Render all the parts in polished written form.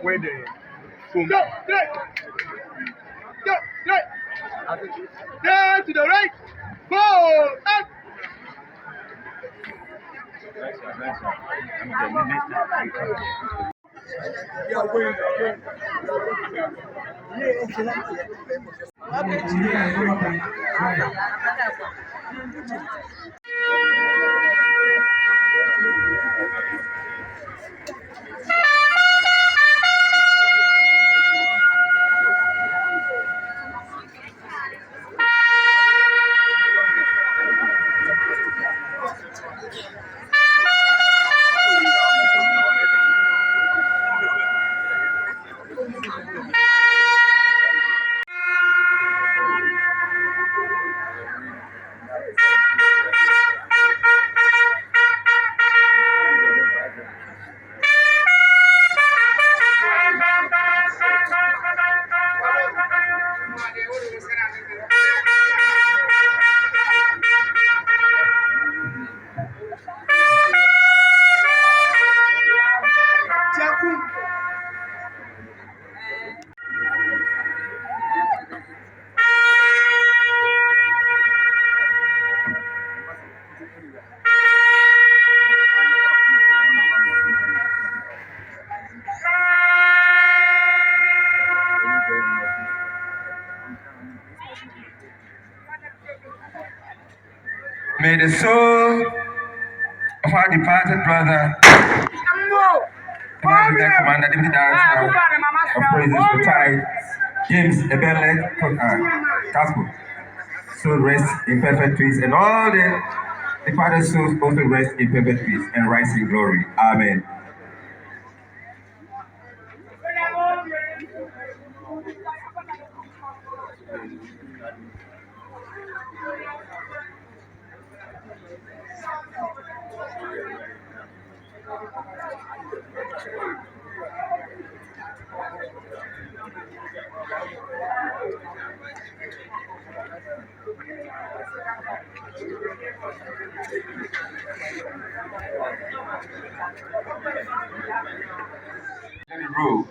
Where the to the right. Ball. Up. May the soul of our departed brother, Commander, Deputy Director of Praises, retired James Ebele Casco, soul rest in perfect peace, and all the departed souls also rest in perfect peace and rise in glory. Amen. Let it roll.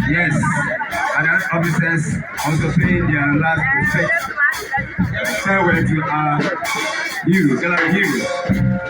Yes, and as officers also paying their last respect farewell to our heroes, gallant heroes.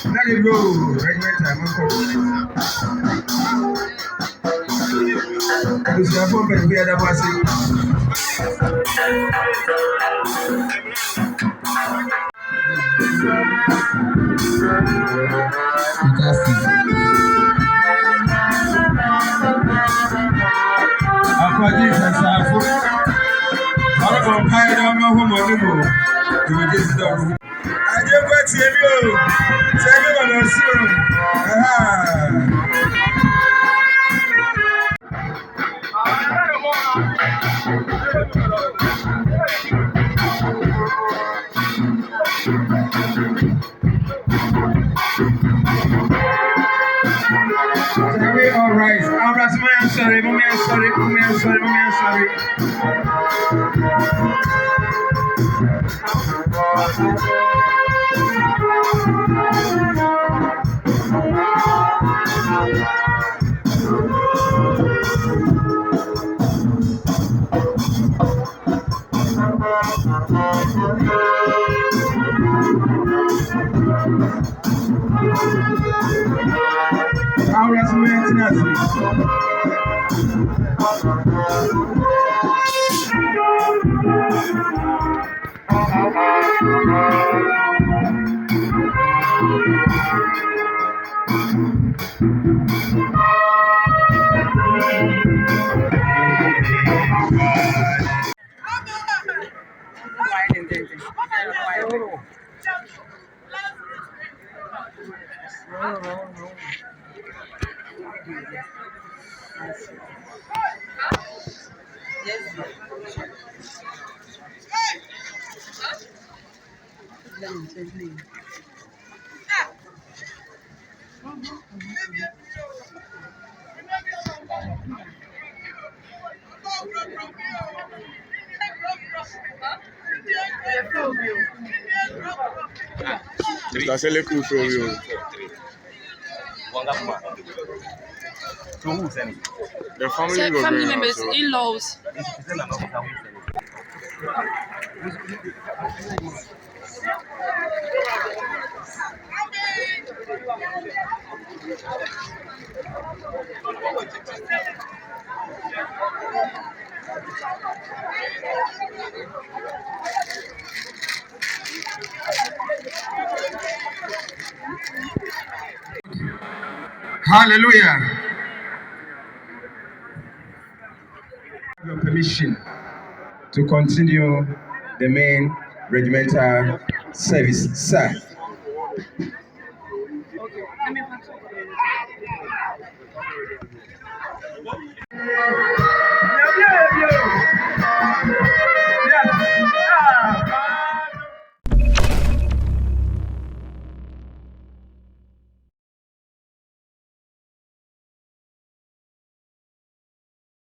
Let it roll, Regimental. All right. I'm sorry. Mr. Seleku from you. The family members, in-laws. Hallelujah. Your permission to continue the main regimental service, sir.